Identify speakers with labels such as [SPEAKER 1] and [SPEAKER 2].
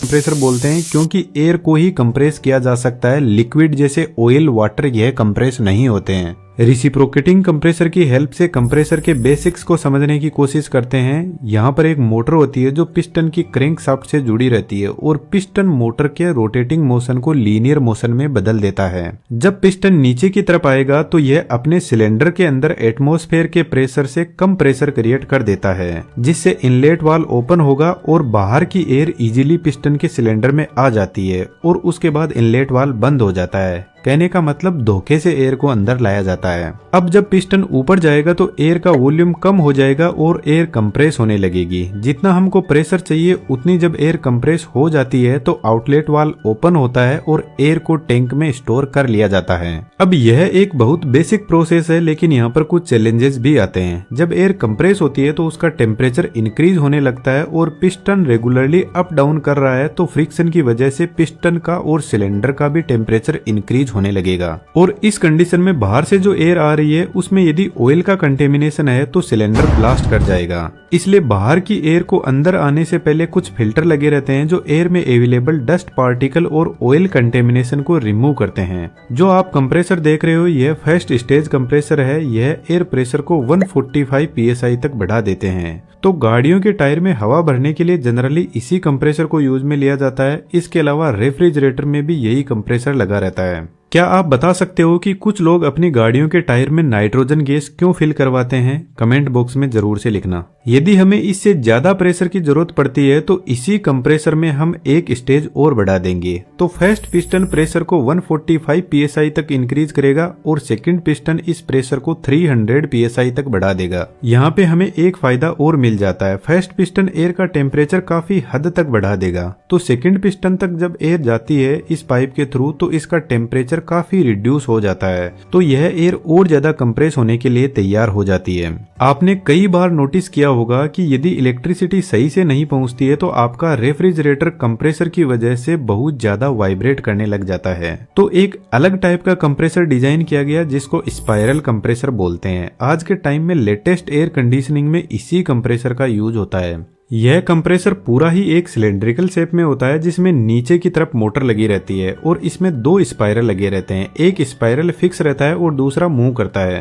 [SPEAKER 1] Compressor बोलते हैं क्योंकि एयर को ही कंप्रेस किया जा सकता है, लिक्विड जैसे ऑयल वाटर यह कंप्रेस नहीं होते हैं। रिसिप्रोकेटिंग कंप्रेसर की हेल्प से कंप्रेसर के बेसिक्स को समझने की कोशिश करते हैं। यहाँ पर एक मोटर होती है जो पिस्टन की क्रैंक शाफ्ट से जुड़ी रहती है और पिस्टन मोटर के रोटेटिंग मोशन को लीनियर मोशन में बदल देता है। जब पिस्टन नीचे की तरफ आएगा तो यह अपने सिलेंडर के अंदर एटमॉस्फेयर के प्रेशर से कम प्रेशर क्रिएट कर देता है, जिससे इनलेट वाल्व ओपन होगा और बाहर की एयर इजीली पिस्टन के सिलेंडर में आ जाती है और उसके बाद इनलेट वाल्व बंद हो जाता है। कहने का मतलब धोखे से एयर को अंदर लाया जाता है। अब जब पिस्टन ऊपर जाएगा तो एयर का वॉल्यूम कम हो जाएगा और एयर कंप्रेस होने लगेगी। जितना हमको प्रेशर चाहिए उतनी जब एयर कंप्रेस हो जाती है तो आउटलेट वाल्व ओपन होता है और एयर को टैंक में स्टोर कर लिया जाता है। अब यह एक बहुत बेसिक प्रोसेस है, लेकिन यहाँ पर कुछ चैलेंजेस भी आते हैं। जब एयर कंप्रेस होती है तो उसका टेम्परेचर इंक्रीज होने लगता है और पिस्टन रेगुलरली अप डाउन कर रहा है तो फ्रिक्शन की वजह से पिस्टन का और सिलेंडर का भी टेम्परेचर इंक्रीज होने लगेगा। और इस कंडीशन में बाहर से जो एयर आ रही है उसमें यदि ऑयल का कंटेमिनेशन है तो सिलेंडर ब्लास्ट कर जाएगा। इसलिए बाहर की एयर को अंदर आने से पहले कुछ फिल्टर लगे रहते हैं जो एयर में अवेलेबल डस्ट पार्टिकल और ऑयल कंटेमिनेशन को रिमूव करते हैं। जो आप कंप्रेसर देख रहे हो यह फर्स्ट स्टेज कंप्रेसर है। यह एयर प्रेशर को 145 psi तक बढ़ा देते हैं। तो गाड़ियों के टायर में हवा भरने के लिए जनरली इसी कंप्रेसर को यूज में लिया जाता है। इसके अलावा रेफ्रिजरेटर में भी यही कंप्रेसर लगा रहता है। क्या आप बता सकते हो कि कुछ लोग अपनी गाड़ियों के टायर में नाइट्रोजन गैस क्यों फिल करवाते हैं? कमेंट बॉक्स में जरूर से लिखना। यदि हमें इससे ज्यादा प्रेशर की जरूरत पड़ती है तो इसी कंप्रेसर में हम एक स्टेज और बढ़ा देंगे। तो फर्स्ट पिस्टन प्रेशर को 145 psi तक इंक्रीज करेगा और सेकंड पिस्टन इस प्रेशर को 300 psi तक बढ़ा देगा। यहाँ पे हमें एक फायदा और मिल जाता है। फर्स्ट पिस्टन एयर का टेम्परेचर काफी हद तक बढ़ा देगा, तो सेकंड पिस्टन तक जब एयर जाती है इस पाइप के थ्रू तो इसका टेम्परेचर काफी रिड्यूस हो जाता है, तो यह एयर और ज्यादा कंप्रेस होने के लिए तैयार हो जाती है। आपने कई बार नोटिस किया होगा कि यदि इलेक्ट्रिसिटी सही से नहीं पहुंचती है तो आपका रेफ्रिजरेटर कंप्रेसर की वजह से बहुत ज्यादा वाइब्रेट करने लग जाता है। तो एक अलग टाइप का कंप्रेसर डिजाइन किया गया जिसको स्पाइरल कंप्रेसर बोलते हैं। आज के टाइम में लेटेस्ट एयर कंडीशनिंग में इसी कंप्रेसर का यूज होता है। यह कंप्रेसर पूरा ही एक सिलेंड्रिकल शेप में होता है जिसमें नीचे की तरफ मोटर लगी रहती है और इसमें 2 स्पाइरल लगे रहते हैं। एक स्पाइरल फिक्स रहता है और दूसरा मूव करता है।